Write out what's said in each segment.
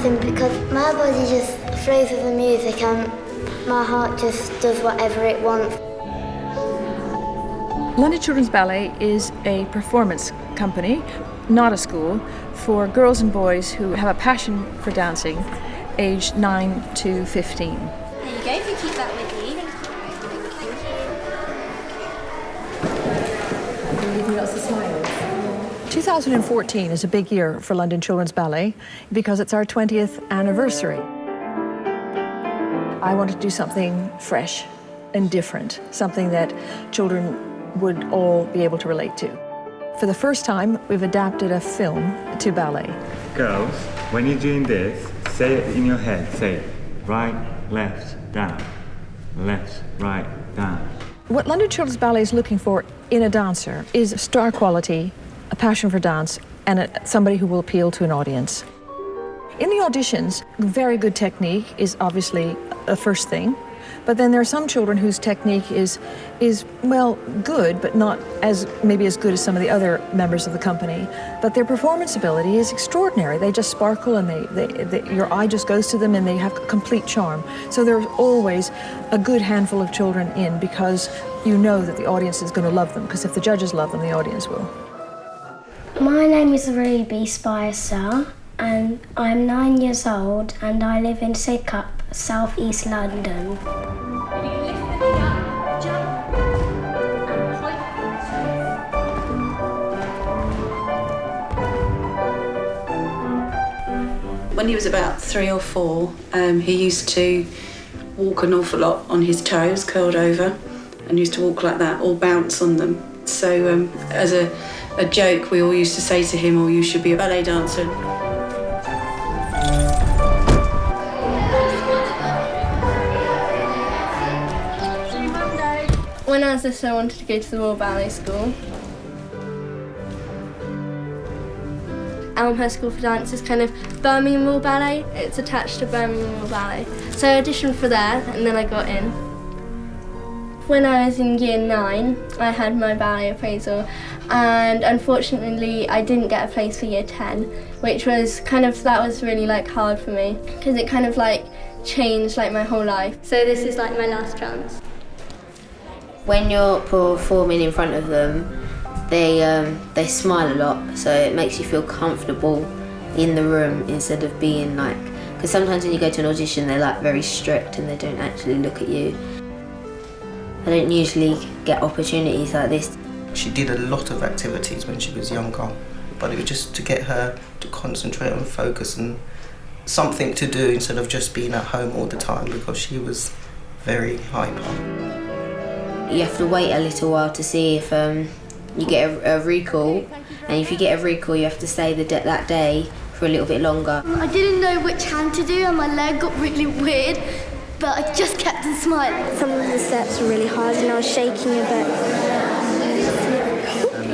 dancing because my body just flows with the music and my heart just does whatever it wants. London Children's Ballet is a performance company, not a school, for girls and boys who have a passion for dancing, aged 9 to 15. There you go, if you keep that with you. Give me lots of smiles. 2014 is a big year for London Children's Ballet because it's our 20th anniversary. I wanted to do something fresh and different, something that children would all be able to relate to. For the first time, we've adapted a film to ballet. Girls, when you're doing this, say it in your head. Say right, left, down. Left, right, down. What London Children's Ballet is looking for in a dancer is star quality, a passion for dance, and somebody who will appeal to an audience. In the auditions, very good technique is obviously a first thing, but then there are some children whose technique is well, good, but not maybe as good as some of the other members of the company. But their performance ability is extraordinary. They just sparkle and your eye just goes to them and they have complete charm. So there's always a good handful of children in because you know that the audience is going to love them, because if the judges love them, the audience will. My name is Ruby Spicer and I'm 9 years old and I live in Sidcup, South East London. When he was about 3 or 4, he used to walk an awful lot on his toes, curled over, and used to walk like that or bounce on them. So as a joke, we all used to say to him, "Oh, you should be a ballet dancer." When I was little, I wanted to go to the Royal Ballet School. Elmhurst School for Dance is kind of Birmingham Royal Ballet. It's attached to Birmingham Royal Ballet. So I auditioned for there and then I got in. When I was in year 9, I had my ballet appraisal and unfortunately I didn't get a place for year 10, which was that was really hard for me because it changed my whole life. So this is my last chance. When you're performing in front of them, they smile a lot, so it makes you feel comfortable in the room instead of being because sometimes when you go to an audition they're very strict and they don't actually look at you. I don't usually get opportunities like this. She did a lot of activities when she was younger, but it was just to get her to concentrate and focus and something to do instead of just being at home all the time because she was very hyper. You have to wait a little while to see if you get a recall, and if you get a recall you have to stay that day for a little bit longer. I didn't know which hand to do and my leg got really weird, but I just kept on smiling. Some of the steps were really hard and I was shaking a bit.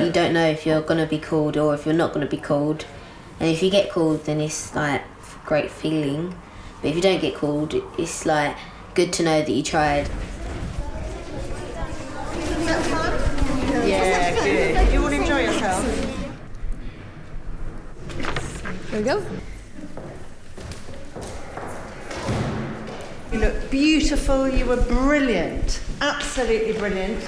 You don't know if you're going to be called or if you're not going to be called, and if you get called then it's a great feeling, but if you don't get called it's good to know that you tried. Yeah, good. You all enjoy yourself? There we go. You look beautiful, you were brilliant, absolutely brilliant.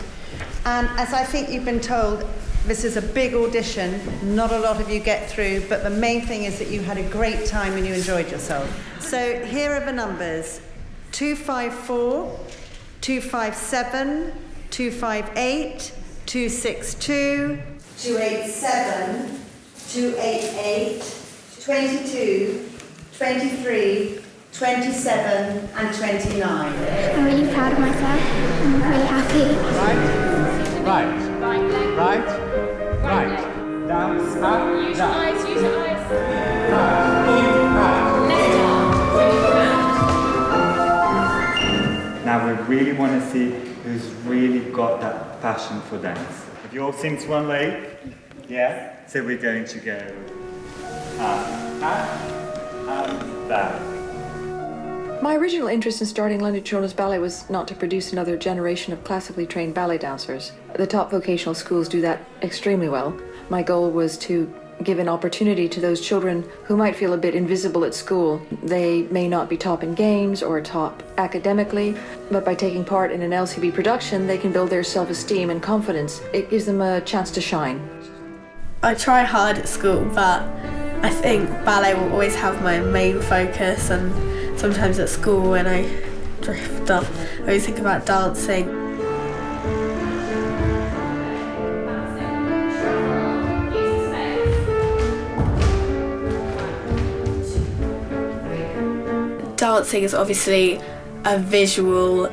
And as I think you've been told, this is a big audition, not a lot of you get through, but the main thing is that you had a great time and you enjoyed yourself. So here are the numbers: 254, 257, 258, 262, 287, 288, 22, 23, 27 and 29. I'm really proud of myself. I'm really happy. Right. Down, up, down. Use your eyes. Now we really want to see who's really got that passion for dance. Have you all seen Swan Lake? Yeah? So we're going to go up, back. My original interest in starting London Children's Ballet was not to produce another generation of classically trained ballet dancers. The top vocational schools do that extremely well. My goal was to give an opportunity to those children who might feel a bit invisible at school. They may not be top in games or top academically, but by taking part in an LCB production, they can build their self-esteem and confidence. It gives them a chance to shine. I try hard at school, but I think ballet will always have my main focus, and sometimes at school when I drift off, I always think about dancing. Dancing is obviously a visual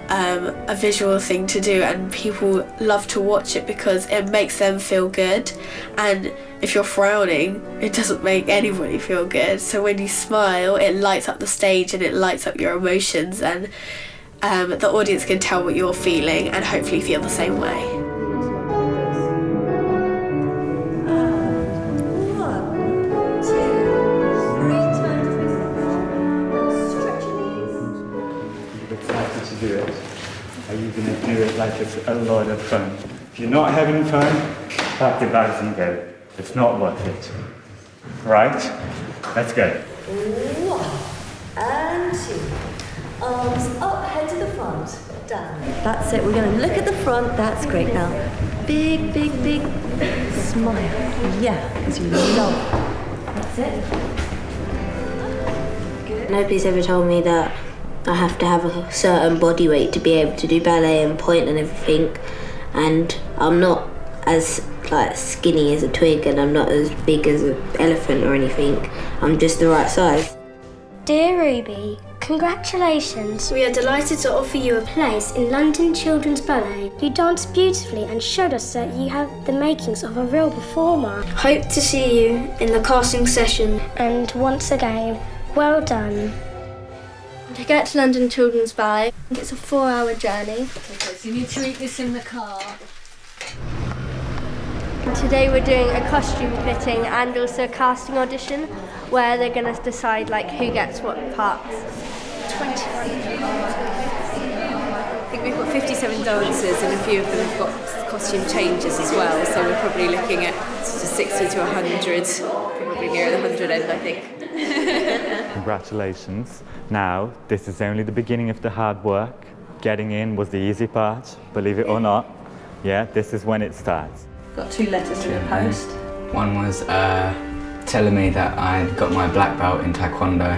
thing to do, and people love to watch it because it makes them feel good, and if you're frowning, it doesn't make anybody feel good. So when you smile, it lights up the stage and it lights up your emotions, and the audience can tell what you're feeling and hopefully feel the same way. Do it? Are you going to do it like it's a lot of fun? If you're not having fun, pack your bags and go. It's not worth it. Right? Let's go. 1 and 2. Arms up, head to the front. Down. That's it. We're going to look at the front. That's great. Now, big, big, big smile. Yeah, because you love. That's it. Good. Nobody's ever told me that I have to have a certain body weight to be able to do ballet and point and everything, and I'm not as skinny as a twig, and I'm not as big as an elephant or anything. I'm just the right size. Dear Ruby, congratulations. We are delighted to offer you a place in London Children's Ballet. You danced beautifully and showed us that you have the makings of a real performer. Hope to see you in the casting session. And once again, well done. To get to London Children's Ballet, it's a 4-hour journey. Okay, so you need to eat this in the car. Today we're doing a costume fitting and also a casting audition where they're going to decide who gets what parts. 20. I think we've got 57 dancers and a few of them have got costume changes as well, so we're probably looking at sort of 60 to 100, probably near the 100 end, I think. Congratulations. Now, this is only the beginning of the hard work. Getting in was the easy part, believe it or not. Yeah, this is when it starts. Got 2 letters to the post. One was telling me that I'd got my black belt in Taekwondo,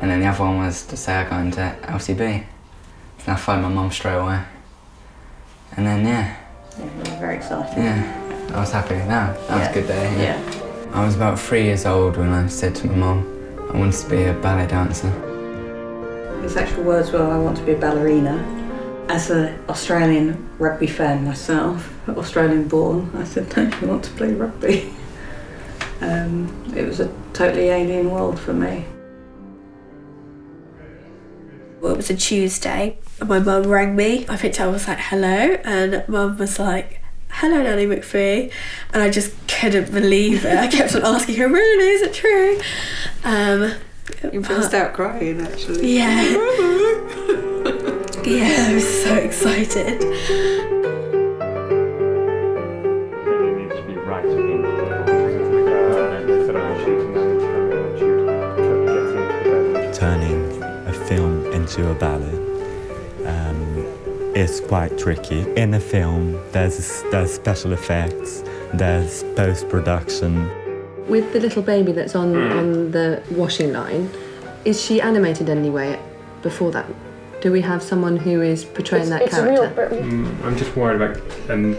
and then the other one was to say I got into LCB. So I phoned my mum straight away. And then, yeah, you were very excited. Yeah, I was happy. That was a good day. Yeah. I was about 3 years old when I said to my mum I wanted to be a ballet dancer. His actual words were, I want to be a ballerina. As an Australian rugby fan myself, Australian born, I said, don't you want to play rugby? It was a totally alien world for me. Well, it was a Tuesday and my mum rang me. I picked up, I was like, hello, and mum was like, hello, Nanny McPhee, and I just couldn't believe it. I kept on asking her, really, is it true? You burst out crying, actually. Yeah. Yeah, I was so excited. Turning a film into a ballet is quite tricky. In a film, there's special effects, there's post-production. With the little baby that's on the washing line, is she animated in any way before that? Do we have someone who is portraying that character? I'm just worried about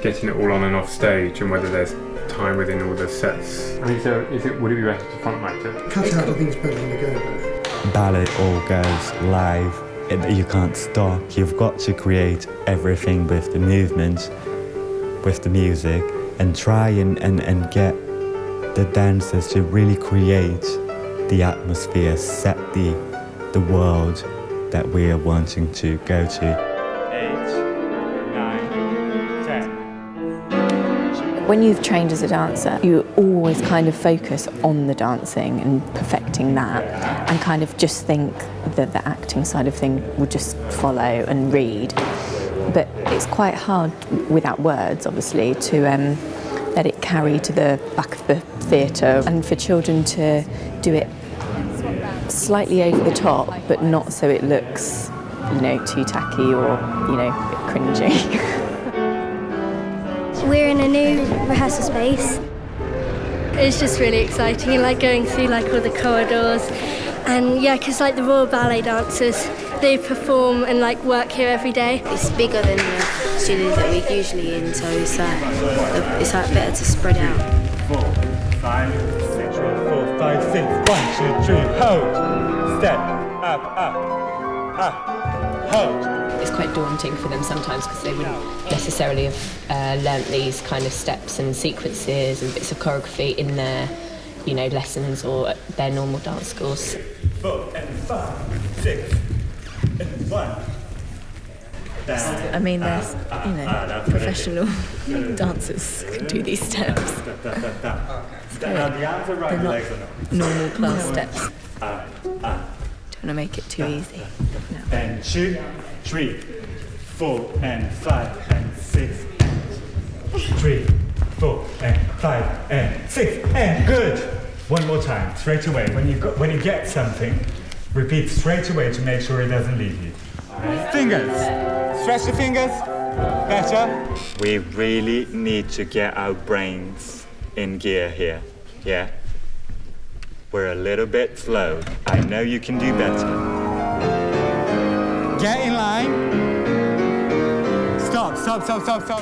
getting it all on and off stage and whether there's time within all the sets. I mean, so would it be better to front light it? Cut out, I think it's better than the go. Ballet all goes live. You can't stop. You've got to create everything with the movement, with the music, and try and get the dancers to really create the atmosphere, set the world that we are wanting to go to. 8, 9, 10. When you've trained as a dancer, you always kind of focus on the dancing and perfecting that, and kind of just think that the acting side of thing would just follow and read. But it's quite hard without words, obviously, to let it carry to the back of the theatre, and for children to do it slightly over the top, but not so it looks, you know, too tacky or, you know, a bit cringy. We're in a new rehearsal space. It's just really exciting, and like going through like all the corridors, and yeah, because like the Royal Ballet dancers, they perform and like work here every day. It's bigger than the studios that we're usually in, so it's like better to spread out. 4, 5, 6, 4, 5, 6, 1, 2, 3, hold, step, up, hold. It's quite daunting for them sometimes because they wouldn't necessarily have learnt these kind of steps and sequences and bits of choreography in their, you know, lessons or at their normal dance schools. 4 and 5, 6, and 1. I mean, there's, you know, professional dancers can do these steps. They're not normal class steps. Don't want to make it too easy. No. And 2, 3, 4 and 5 and 6 and 3, 4 and 5 and 6 and good. One more time, straight away. When you get something, repeat straight away to make sure it doesn't leave you. Fingers. Stretch the fingers. Better. We really need to get our brains in gear here. Yeah? We're a little bit slow. I know you can do better. Get in line. Stop.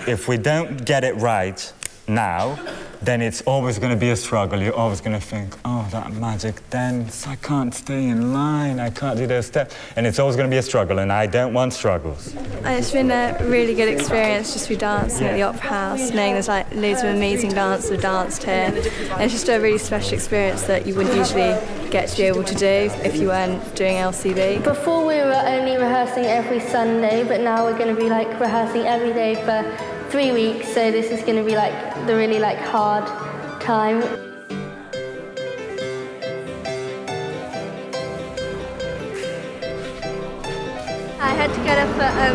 If we don't get it right now, then it's always going to be a struggle. You're always going to think, oh, that magic dance, I can't stay in line, I can't do those steps. And it's always going to be a struggle, and I don't want struggles. It's been a really good experience just through dancing at the Opera House, knowing there's like loads of amazing dancers who danced here. And it's just a really special experience that you wouldn't usually get to be able to do if you weren't doing LCB. Before we were only rehearsing every Sunday, but now we're going to be like rehearsing every day for 3 weeks, so this is going to be like the really like hard time. I had to get up at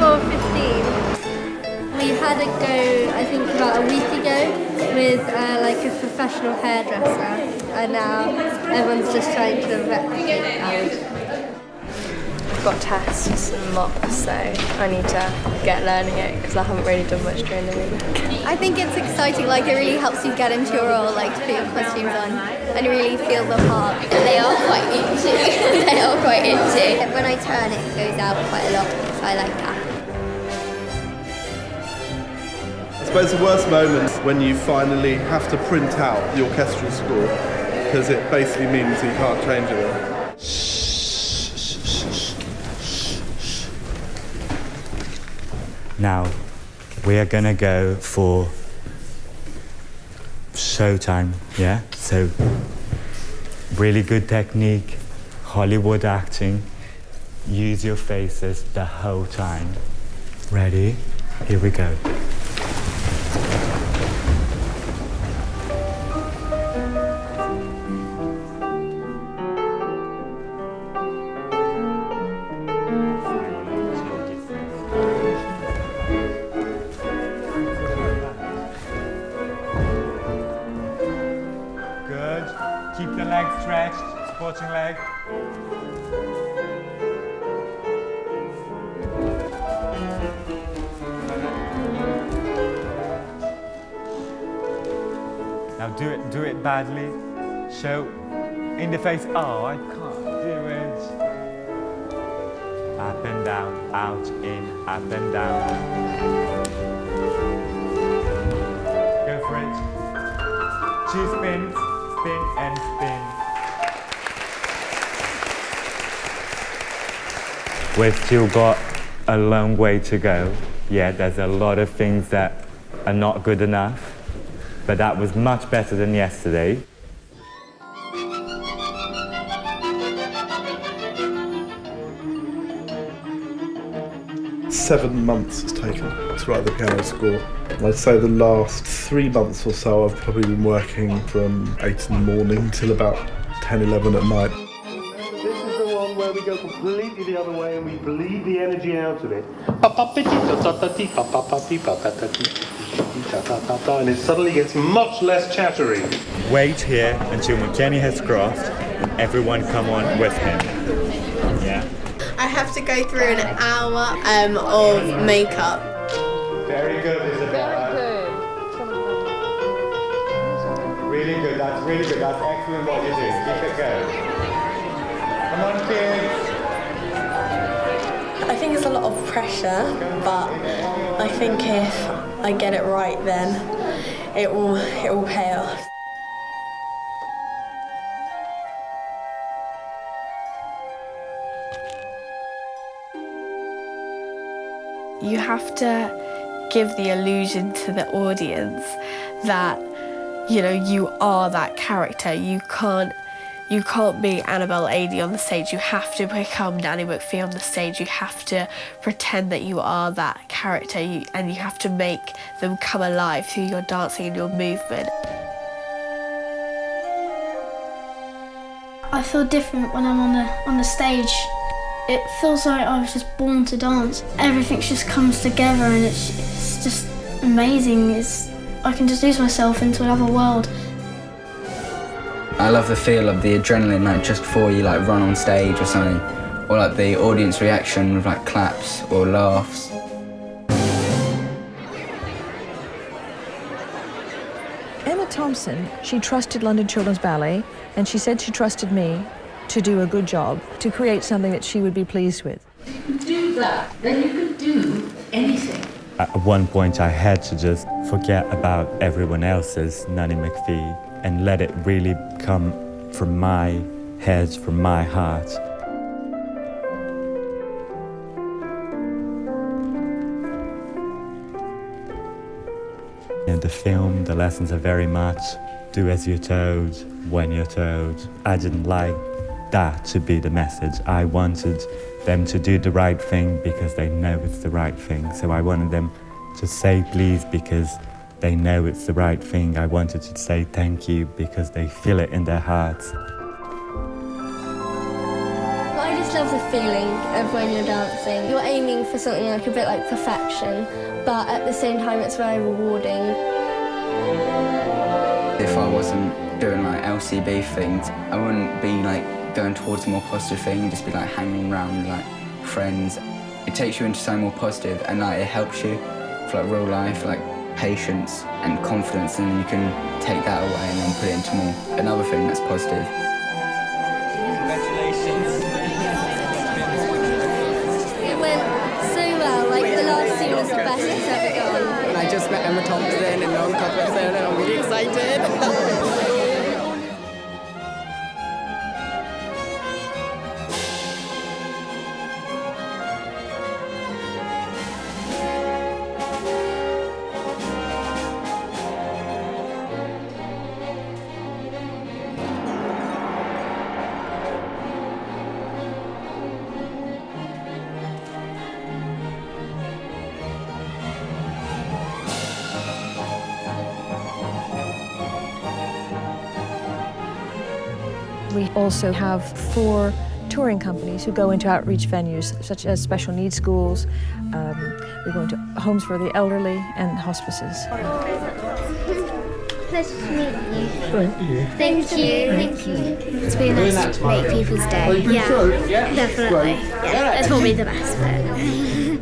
4:15. We had a go, I think about a week ago, with like a professional hairdresser, and now everyone's just trying to replicate ours. I've got tests and mocks, so I need to get learning it because I haven't really done much during the week. I think it's exciting, like it really helps you get into your role, like to put your costumes on and really feel the part. They are quite itchy. They are quite itchy. When I turn it goes out quite a lot, so I like that. I suppose the worst moment is when you finally have to print out the orchestral score because it basically means you can't change it. Now, we are gonna go for showtime, yeah? So, really good technique, Hollywood acting, use your faces the whole time. Ready? Here we go. Keep the leg stretched, supporting leg. Now do it badly. Show in the face, oh, I can't do it. Up and down, out, in, up and down. Go for it. 2 spins. Spin and spin. We've still got a long way to go. Yeah, there's a lot of things that are not good enough, but that was much better than yesterday. Seven months it's taken to write the piano score. I'd say the last 3 months or so I've probably been working from 8 in the morning till about 10, 11 at night. This is the one where we go completely the other way and we bleed the energy out of it. And it suddenly gets much less chattery. Wait here until McKenny has crossed and everyone come on with him. Yeah. I have to go through an hour of makeup. Very good, Isabella. Really good, that's really good. That's excellent what you're doing. Keep it going. Come on, kids. I think it's a lot of pressure, but I think if I get it right, then it will pay off. You have to give the illusion to the audience that, you know, you are that character. You can't be Annabelle Adey on the stage. You have to become Nanny McPhee on the stage. You have to pretend that you are that character, and you have to make them come alive through your dancing and your movement. I feel different when I'm on the stage. It feels like I was just born to dance. Everything just comes together, and it's just amazing. I can just lose myself into another world. I love the feel of the adrenaline, like just before you like run on stage or something, or like the audience reaction with like claps or laughs. Emma Thompson, she trusted London Children's Ballet, and she said she trusted me to do a good job, to create something that she would be pleased with. If you do that, then you can do anything. At one point I had to just forget about everyone else's Nanny McPhee and let it really come from my head, from my heart. In the film, the lessons are very much do as you're told, when you're told. I didn't like that to be the message. I wanted them to do the right thing because they know it's the right thing. So I wanted them to say please because they know it's the right thing. I wanted to say thank you because they feel it in their hearts. I just love the feeling of when you're dancing. You're aiming for something like a bit like perfection, but at the same time it's very rewarding. If I wasn't doing like LCB things, I wouldn't be like going towards a more positive thing and just be like hanging around with like friends. It takes you into something more positive, and like it helps you for like real life, like patience and confidence, and you can take that away and then put it into more another thing that's positive. Congratulations. It went so well, like the last scene was the best it's ever gone. And I just met Emma Thompson and Noel Cuthbertson, and I'm really excited. We also have 4 touring companies who go into outreach venues, such as special needs schools. We go into homes for the elderly and hospices. Pleasure to meet you. Thank you. Thank you. Thank you. It's really nice to make people's day. Oh, you think so? Yeah, definitely. Great. Yeah, that's probably the best bit.